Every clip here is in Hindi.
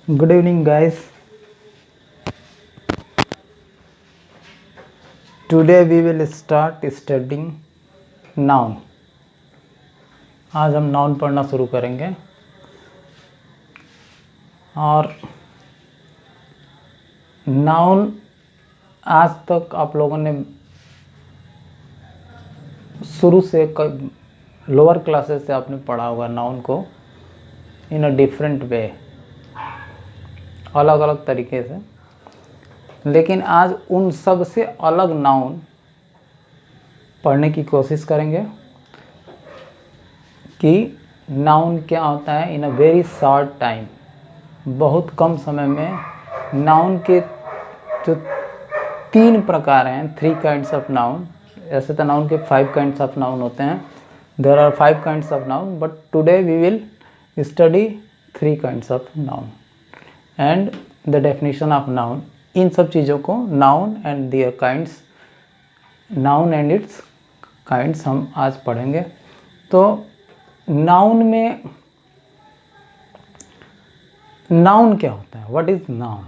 Good evening, guys. Today we will start studying noun. आज हम नाउन पढ़ना शुरू करेंगे और नाउन आज तक आप लोगों ने शुरू से लोअर क्लासेस से आपने पढ़ा होगा नाउन को इन अ डिफरेंट वे, अलग अलग तरीके से। लेकिन आज उन सब से अलग नाउन पढ़ने की कोशिश करेंगे कि नाउन क्या होता है इन अ वेरी शॉर्ट टाइम। बहुत कम समय में नाउन के जो 3 प्रकार हैं, 3 काइंड्स ऑफ नाउन। ऐसे तो नाउन के 5 काइंड्स ऑफ नाउन होते हैं। There are 5 kinds of noun, but today we will study 3 kinds of noun and the definition of noun. इन सब चीज़ों को noun and their kinds, noun and its kinds हम आज पढ़ेंगे। तो नाउन में नाउन क्या होता है? What is noun?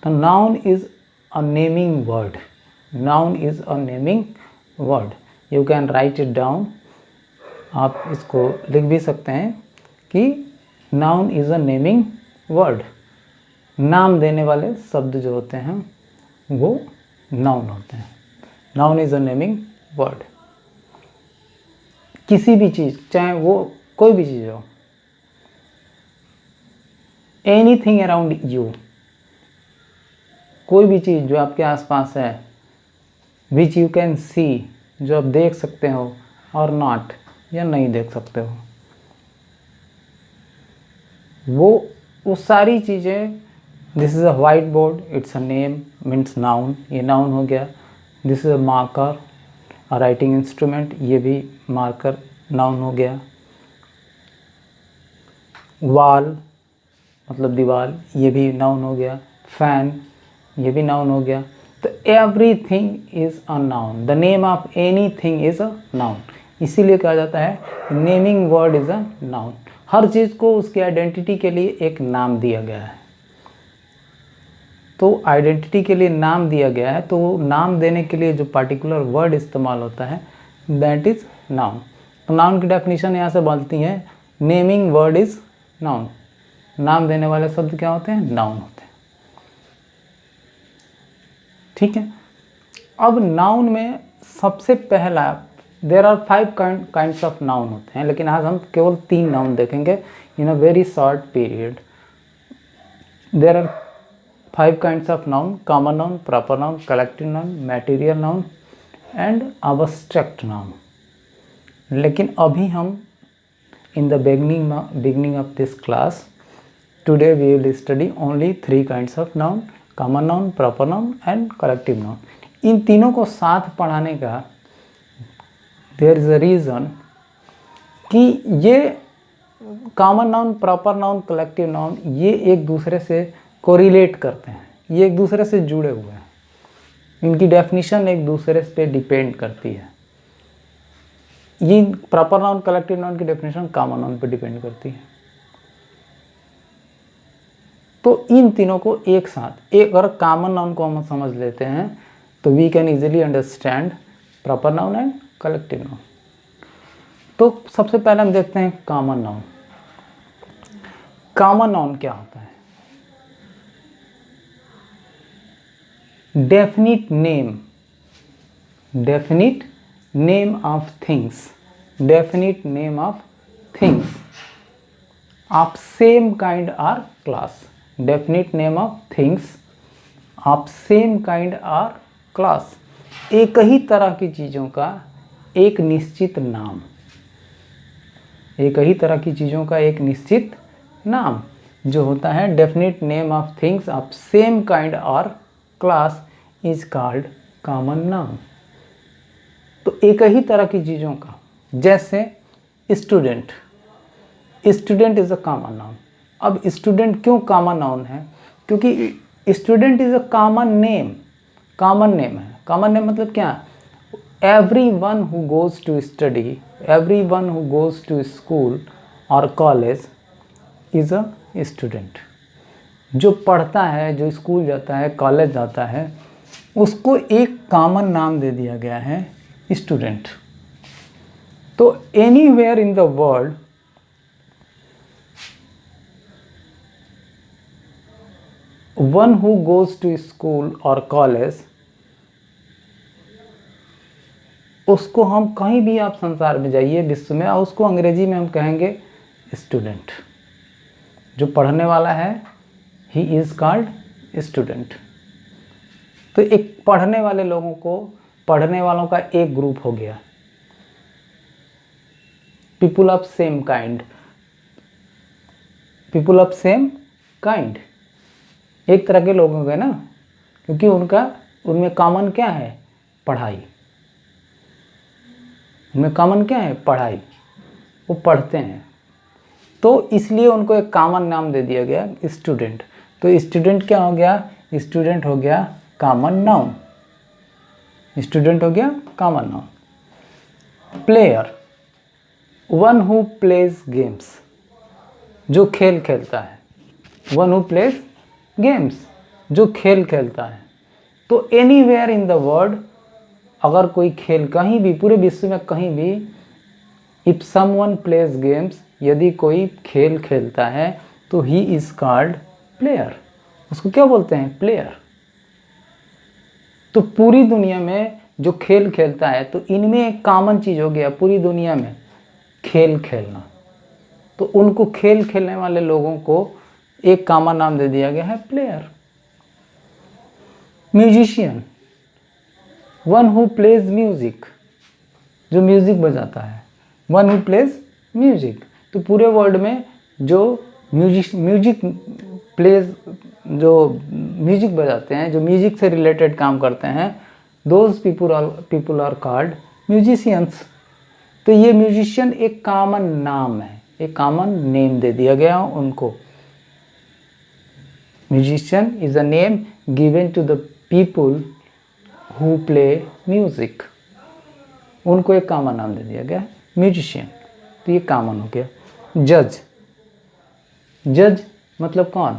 तो noun is a naming word. Noun is a naming word. You can write it down. आप इसको लिख भी सकते हैं कि noun is a naming word. नाम देने वाले शब्द जो होते हैं वो नाउन होते हैं। Noun is a naming word. किसी भी चीज़, चाहे वो कोई भी चीज़ हो, एनीथिंग अराउंड यू, कोई भी चीज़ जो आपके आसपास है, विच यू कैन सी, जो आप देख सकते हो, और नॉट, या नहीं देख सकते हो, वो सारी चीज़ें। This is a white board, it's a name, means noun, ये नाउन हो गया। This is a marker, a writing instrument, ये भी मार्कर नाउन हो गया। वॉल मतलब दीवार, ये भी नाउन हो गया। फैन, ये भी नाउन हो गया। तो everything is a noun. The name of anything is a noun. इसीलिए कहा जाता है naming word is a noun. हर चीज़ को उसकी आइडेंटिटी के लिए एक नाम दिया गया है। तो आइडेंटिटी के लिए नाम दिया गया है, तो नाम देने के लिए जो पार्टिकुलर वर्ड इस्तेमाल होता है दैट इज़ नाउन। तो नाउन की डेफिनेशन यहाँ से बनती है, नेमिंग वर्ड इज़ नाउन। नाम देने वाले शब्द क्या होते हैं? नाउन होते हैं। ठीक है। अब नाउन में सबसे पहला, there are 5 kinds of noun होते हैं, लेकिन आज हम केवल 3 नाउन देखेंगे in a very short period. There are 5 kinds of noun: common noun, proper noun, collective noun, material noun and abstract noun. लेकिन अभी हम in the beginning of this class, today we will study only 3 kinds of noun: common noun, proper noun and collective noun. इन तीनों को साथ पढ़ाने का देयर इज अ रीज़न कि ये common noun, proper noun, collective noun, ये एक दूसरे से कोरिलेट करते हैं, ये एक दूसरे से जुड़े हुए हैं। इनकी डेफिनेशन एक दूसरे पे डिपेंड करती है। ये प्रॉपर नाउन, कलेक्टिव नाउन की डेफिनेशन कॉमन नाउन पे डिपेंड करती है। तो इन तीनों को एक साथ, एक अगर कॉमन नाउन को हम समझ लेते हैं तो we can easily understand proper noun and collective noun. तो सबसे पहले हम देखते हैं कॉमन नाउन। कॉमन नाउन क्या होता है? Definite name, definite name of things, definite name of things of same kind or class. Definite name of things of same kind or class. एक ही तरह की चीज़ों का एक निश्चित नाम, एक ही तरह की चीज़ों का एक निश्चित नाम जो होता है definite name of things of same kind और class is called common noun. तो एक ही तरह की चीज़ों का, जैसे student, student is a common noun. अब स्टूडेंट क्यों कॉमन नाउन है? क्योंकि student is a common name, common name है। कॉमन नेम मतलब क्या? everyone who goes to study, everyone who goes to school or college is a student. जो पढ़ता है, जो स्कूल जाता है, कॉलेज जाता है, उसको एक कॉमन नाम दे दिया गया है स्टूडेंट। तो anywhere in the world one who goes to school और कॉलेज, उसको हम कहीं भी आप संसार में जाइए विश्व में, और उसको अंग्रेजी में हम कहेंगे स्टूडेंट। जो पढ़ने वाला है ही इज़ कॉल्ड स्टूडेंट। तो एक पढ़ने वाले लोगों को, पढ़ने वालों का एक ग्रुप हो गया, people of same kind. People of same kind एक तरह के लोग हो गए ना, क्योंकि उनमें कॉमन क्या है? पढ़ाई। उनमें कॉमन क्या है? पढ़ाई। वो पढ़ते हैं, तो इसलिए उनको एक कॉमन नाम दे दिया गया स्टूडेंट। तो स्टूडेंट क्या हो गया? स्टूडेंट हो गया कॉमन नाउन। स्टूडेंट हो गया common noun. Player, one who plays games, जो खेल खेलता है। वन हु प्लेज गेम्स, जो खेल खेलता है। तो एनीवेयर इन द वर्ल्ड, अगर कोई खेल कहीं भी, पूरे विश्व में कहीं भी, इफ समवन प्लेज गेम्स, यदि कोई खेल खेलता है तो ही इज कॉल्ड प्लेयर। उसको क्या बोलते हैं? प्लेयर। तो पूरी दुनिया में जो खेल खेलता है, तो इनमें एक कॉमन चीज हो गया पूरी दुनिया में, खेल खेलना। तो उनको, खेल खेलने वाले लोगों को एक कॉमन नाम दे दिया गया है player. Musician, one who plays music, जो म्यूजिक बजाता है। One who plays music. तो पूरे वर्ल्ड में जो म्यूजिक प्लेज, जो म्यूजिक बजाते हैं, जो म्यूजिक से रिलेटेड काम करते हैं, those people are called musicians. तो ये म्यूजिशियन एक कॉमन नाम है, एक कॉमन नेम दे दिया गया उनको। Musician is a name given to the people who play music. उनको एक कॉमन नाम दे दिया गया म्यूजिशियन। तो ये कॉमन हो गया। जज, जज मतलब कौन?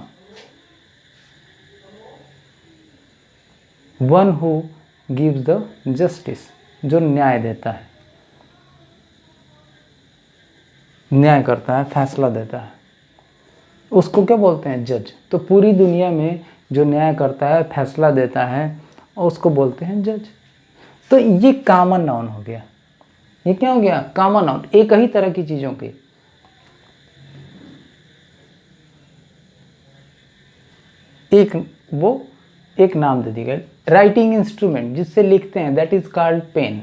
One who gives the justice, जो न्याय देता है, न्याय करता है, फैसला देता है, उसको क्या बोलते हैं? जज। तो पूरी दुनिया में जो न्याय करता है, फैसला देता है, उसको बोलते हैं जज। तो ये कॉमन नाउन हो गया। ये क्या हो गया? कॉमन नाउन, एक ही तरह की चीजों की। एक नाम दे दिया गया। राइटिंग इंस्ट्रूमेंट, जिससे लिखते हैं, दैट इज कॉल्ड पेन।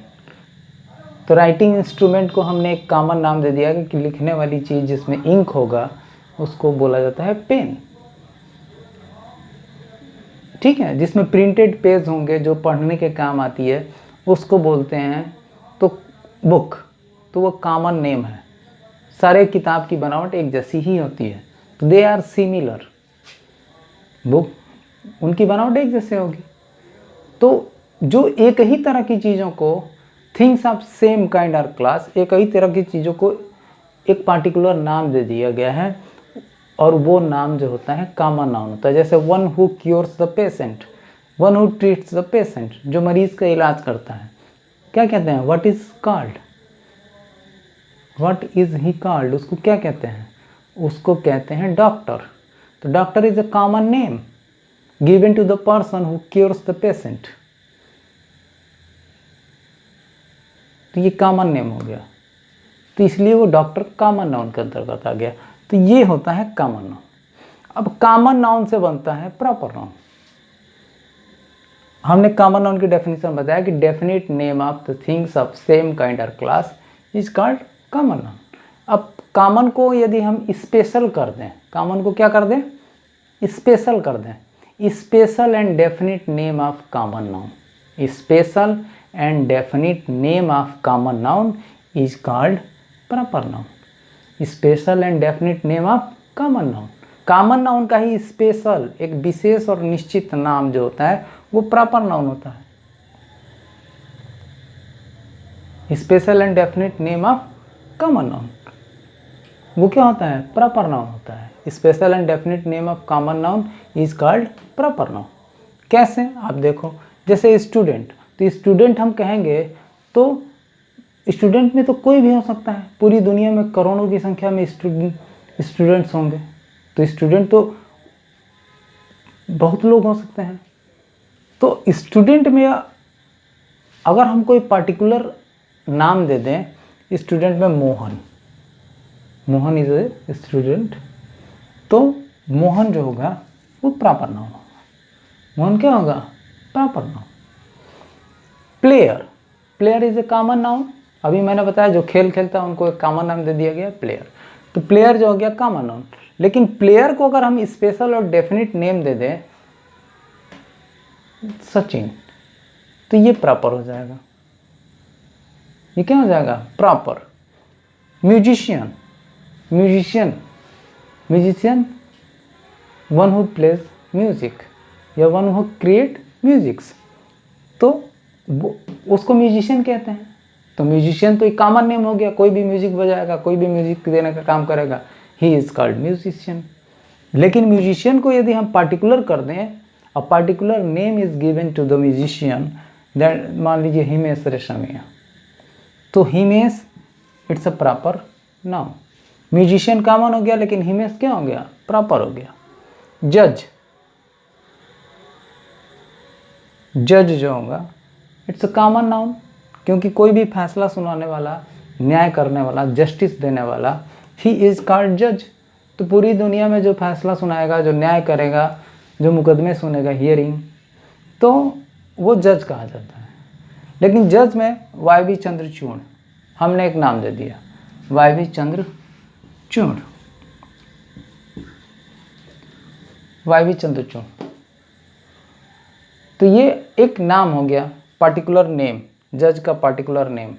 तो राइटिंग इंस्ट्रूमेंट को हमने एक कॉमन नाम दे दिया कि लिखने वाली चीज जिसमें इंक होगा, उसको बोला जाता है पेन। ठीक है, जिसमें प्रिंटेड पेज होंगे, जो पढ़ने के काम आती है, उसको बोलते हैं तो बुक। तो वो कॉमन नेम है। सारे किताब की बनावट एक जैसी ही होती है, तो दे आर सिमिलर। बुक, उनकी बनावट एक जैसे होगी। तो जो एक ही तरह की चीज़ों को, things of same kind or class, एक ही तरह की चीज़ों को एक पार्टिकुलर नाम दे दिया गया है, और वो नाम जो होता है कॉमन नाउन होता है। जैसे one who cures the patient, one who treats the patient, जो मरीज का इलाज करता है, क्या कहते हैं? What is called? What is he called? उसको क्या कहते हैं? उसको कहते हैं डॉक्टर। तो doctor is a common name given to the person who cures the patient. तो ये कॉमन नेम हो गया, तो इसलिए वो डॉक्टर कॉमन नाउन के अंतर्गत आ गया। तो ये होता है कॉमन नाउन। अब कॉमन नाउन से बनता है प्रॉपर नाउन। हमने कॉमन नाउन की डेफिनेशन बताया कि definite name of the things of same kind और class is called common noun. अब कॉमन को यदि हम स्पेशल कर दें, कॉमन को क्या कर दें? स्पेशल कर दें। Special and definite name of common noun, special and definite name of common noun is called proper noun. Special and definite name of common noun, common noun का ही स्पेशल, एक विशेष और निश्चित नाम जो होता है वो प्रॉपर नाउन होता है। Special and definite name of common noun. वो क्या होता है? प्रॉपर नाउन होता है। Special and definite name of common noun is called proper noun. कैसे? आप देखो, जैसे स्टूडेंट, तो स्टूडेंट हम कहेंगे तो स्टूडेंट में तो कोई भी हो सकता है। पूरी दुनिया में करोड़ों की संख्या में स्टूडेंट्स होंगे, तो स्टूडेंट तो बहुत लोग हो सकते हैं। तो स्टूडेंट में अगर हम कोई पर्टिकुलर नाम दे दें, स्टूडेंट में Mohan, Mohan is a student, तो मोहन जो होगा वो प्रॉपर नाउन होगा। मोहन क्या होगा? Proper noun. Player, player is a common noun. अभी मैंने बताया जो खेल खेलता है उनको एक कॉमन नाम दे दिया गया प्लेयर, तो प्लेयर जो हो गया कॉमन नाउन। लेकिन प्लेयर को अगर हम स्पेशल और डेफिनेट नेम दे दें, सचिन, तो ये प्रॉपर हो जाएगा। ये क्या हो जाएगा? Proper. Musician, musician, musician one who plays music या वन हु क्रिएट म्यूजिक्स, तो उसको म्यूजिशियन कहते हैं। तो म्यूजिशियन तो एक कॉमन नेम हो गया, कोई भी म्यूजिक बजाएगा, कोई भी म्यूजिक देने का काम करेगा, ही इज कॉल्ड म्यूजिशियन। लेकिन म्यूजिशियन को यदि हम पार्टिकुलर कर दें, a particular name is given to the musician, that मान लीजिए हिमेश रेशमिया, तो Himesh it's a proper noun. Musician common हो गया, लेकिन हिमेश क्या हो गया? प्रॉपर हो गया। जज, जज जो होगा इट्स अ कॉमन नाउन, क्योंकि कोई भी फैसला सुनाने वाला, न्याय करने वाला, जस्टिस देने वाला, ही इज कॉल्ड जज। तो पूरी दुनिया में जो फैसला सुनाएगा, जो न्याय करेगा, जो मुकदमे सुनेगा, हियरिंग, तो वो जज कहा जाता है। लेकिन जज में वाई चंद्रचूड़, हमने एक नाम दे दिया वाई चंद्रचूड़, वाई चंद्रचूड़, तो ये एक नाम हो गया, पर्टिकुलर नेम, जज का पर्टिकुलर नेम,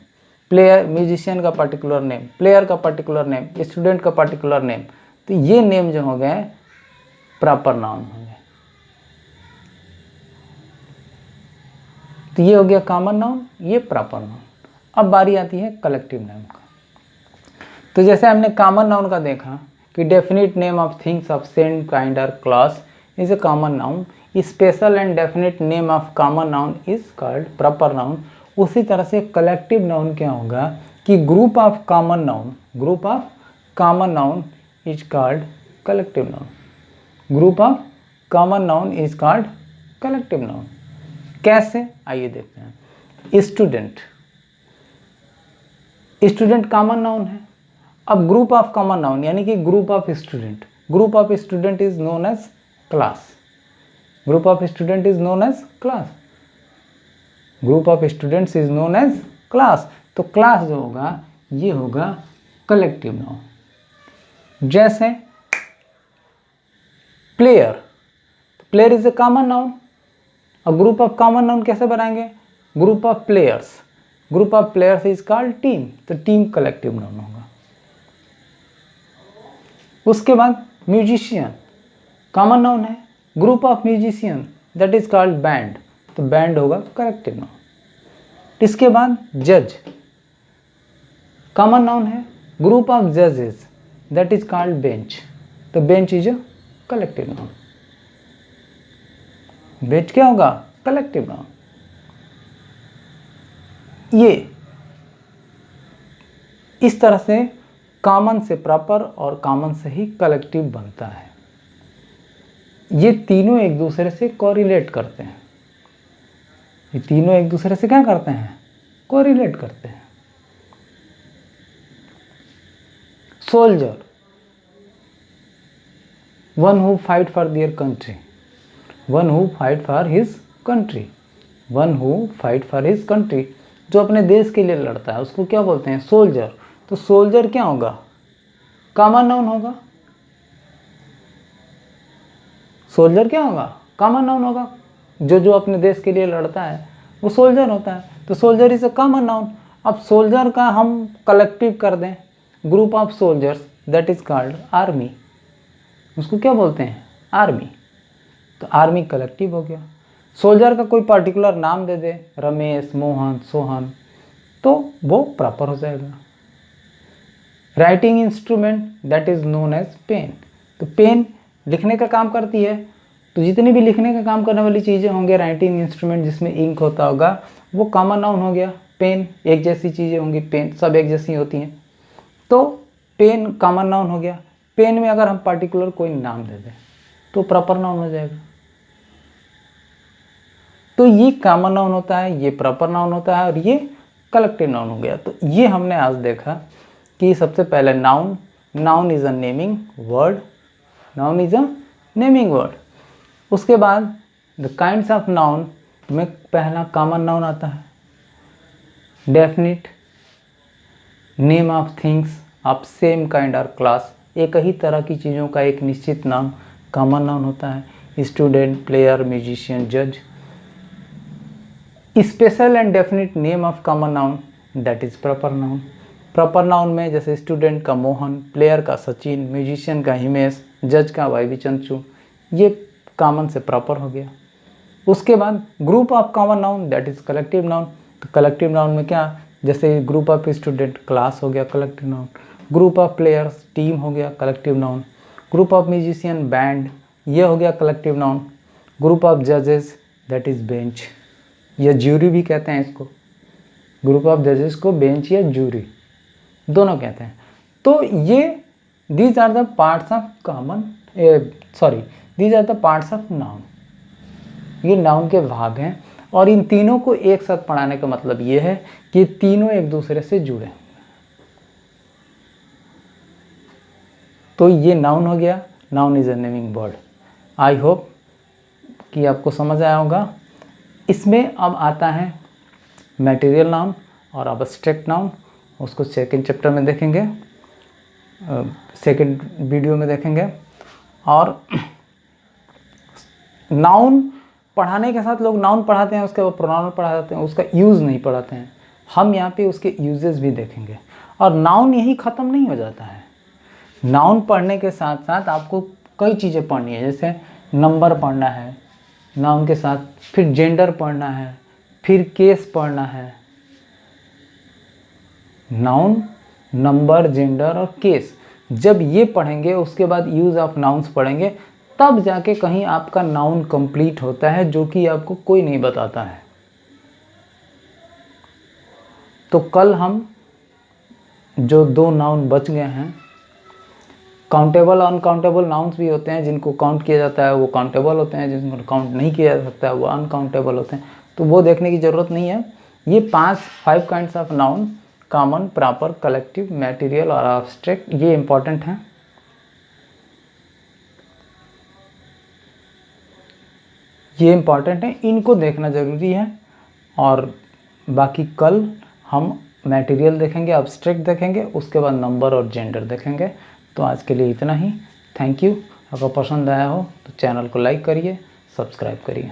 प्लेयर, म्यूजिशियन का पर्टिकुलर नेम, प्लेयर का पर्टिकुलर नेम, स्टूडेंट का पर्टिकुलर नेम, तो ये नेम जो हो गए प्रॉपर नाउन हो गए। तो ये हो गया कॉमन नाउन, ये प्रॉपर नाउन। अब बारी आती है कलेक्टिव नाउन का। तो जैसे हमने कॉमन नाउन का देखा कि definite name of things of same kind और class is a common noun, special and definite name of common noun is called proper noun. उसी तरह से कलेक्टिव नाउन क्या होगा कि group of common noun, group of common noun is called collective noun, group of common noun is called collective noun. कैसे? आइए देखते हैं। स्टूडेंट, स्टूडेंट कॉमन नाउन है। अब ग्रुप ऑफ कॉमन नाउन यानी कि group of student, group of student is known as class, group of student is known as class, group of students is known as class. तो क्लास जो होगा ये होगा कलेक्टिव नाउन। जैसे player, player is a common noun. अब ग्रुप ऑफ कॉमन नाउन कैसे बनाएंगे? Group of players, group of players is called team, तो टीम कलेक्टिव नाउन होगा। उसके बाद म्यूजिशियन कॉमन नाउन है, group of musician that is called band, तो बैंड होगा कलेक्टिव नाउन। इसके बाद जज कॉमन नाउन है, ग्रुप ऑफ जजेस दैट इज कॉल्ड बेंच, तो bench is a collective noun. Bench क्या होगा? Collective noun. ये इस तरह से कॉमन से प्रॉपर और कॉमन से ही कलेक्टिव बनता है। ये तीनों एक दूसरे से कोरिलेट करते हैं, ये तीनों एक दूसरे से क्या करते हैं? कोरिलेट करते हैं। Soldier, one who fight for their country, one who fight for his country, one who fight for his country, जो अपने देश के लिए लड़ता है उसको क्या बोलते हैं? सोल्जर। तो सोल्जर क्या होगा? कॉमन नाउन होगा। सोल्जर क्या होगा? कॉमन नाउन होगा। जो जो अपने देश के लिए लड़ता है वो सोल्जर होता है, तो soldier is a common noun. अब सोल्जर का हम कलेक्टिव कर दें, group of soldiers that is called army, उसको क्या बोलते हैं? आर्मी, तो आर्मी कलेक्टिव हो गया। सोल्जर का कोई पर्टिकुलर नाम दे दे, रमेश, मोहन, सोहन, तो वो प्रॉपर हो जाएगा। Writing instrument that is known as pen. तो पेन लिखने का काम करती है, तो जितनी भी लिखने का काम करने वाली चीज़ें होंगे, राइटिंग इंस्ट्रूमेंट जिसमें इंक होता होगा, वो कॉमन नाउन हो गया। पेन एक जैसी चीज़ें होंगी, पेन सब एक जैसी होती हैं, तो पेन कॉमन नाउन हो गया। पेन में अगर हम पर्टिकुलर कोई नाम दे दें तो प्रॉपर नाउन हो जाएगा। तो ये कॉमन नाउन होता है, ये प्रॉपर नाउन होता है, और ये कलेक्टिव नाउन हो गया। तो ये हमने आज देखा कि सबसे पहले noun, noun is a naming word, noun is a naming word. उसके बाद द काइंड्स ऑफ नाउन में पहला कॉमन नाउन आता है, definite, name of things of same kind और क्लास, एक ही तरह की चीज़ों का एक निश्चित नाम कॉमन नाउन होता है। स्टूडेंट, प्लेयर, म्यूजिशियन, जज। Special and definite name of common noun that is proper noun. Proper noun में जैसे स्टूडेंट का मोहन, प्लेयर का सचिन, म्यूजिशियन का हिमेश, जज का वाई चंचू, ये कॉमन से प्रॉपर हो गया। उसके बाद group of common noun that is collective noun. तो कलेक्टिव नाउन में क्या, जैसे ग्रुप ऑफ स्टूडेंट क्लास हो गया collective noun, group of players team हो गया collective noun, group of musician band, ये हो गया कलेक्टिव नाउन, ग्रुप ऑफ जजेस दैट इज़ बेंच, या ज्यूरी भी कहते हैं इसको, ग्रुप ऑफ जजेस को बेंच या ज्यूरी दोनों कहते हैं। तो ये these are the parts of common, these are the parts of noun, ये नाउन के भाग हैं। और इन तीनों को एक साथ पढ़ाने का मतलब ये है कि तीनों एक दूसरे से जुड़े। तो ये नाउन हो गया, noun is a naming word. I hope कि आपको समझ आया होगा। इसमें अब आता है मटेरियल नाउन और अब्स्ट्रैक्ट नाउन, उसको सेकंड चैप्टर में देखेंगे, सेकंड वीडियो में देखेंगे। और नाउन पढ़ाने के साथ लोग नाउन पढ़ाते हैं, उसके बाद प्रोनाउन पढ़ाते हैं, उसका यूज़ नहीं पढ़ाते हैं। हम यहाँ पे उसके यूजेस भी देखेंगे। और नाउन यही ख़त्म नहीं हो जाता है, नाउन पढ़ने के साथ साथ आपको कई चीज़ें पढ़नी है, जैसे नंबर पढ़ना है नाउन के साथ, फिर जेंडर पढ़ना है, फिर केस पढ़ना है। नाउन, नंबर, जेंडर और केस जब ये पढ़ेंगे, उसके बाद यूज़ ऑफ नाउन्स पढ़ेंगे, तब जाके कहीं आपका नाउन कंप्लीट होता है, जो कि आपको कोई नहीं बताता है। तो कल हम जो दो नाउन बच गए हैं, काउंटेबल और अनकाउंटेबल नाउन्स भी होते हैं, जिनको काउंट किया जाता है वो काउंटेबल होते हैं, जिनको काउंट नहीं किया जा सकता है वो अनकाउंटेबल होते हैं। तो वो देखने की ज़रूरत नहीं है। ये 5 kinds of noun, common, proper, collective, material और एब्स्ट्रैक्ट, ये इंपॉर्टेंट हैं। ये इंपॉर्टेंट है, इनको देखना ज़रूरी है। और बाकी कल हम मटेरियल देखेंगे, एब्स्ट्रैक्ट देखेंगे, उसके बाद नंबर और जेंडर देखेंगे। तो आज के लिए इतना ही। Thank you. अगर पसंद आया हो तो चैनल को लाइक करिए, सब्सक्राइब करिए।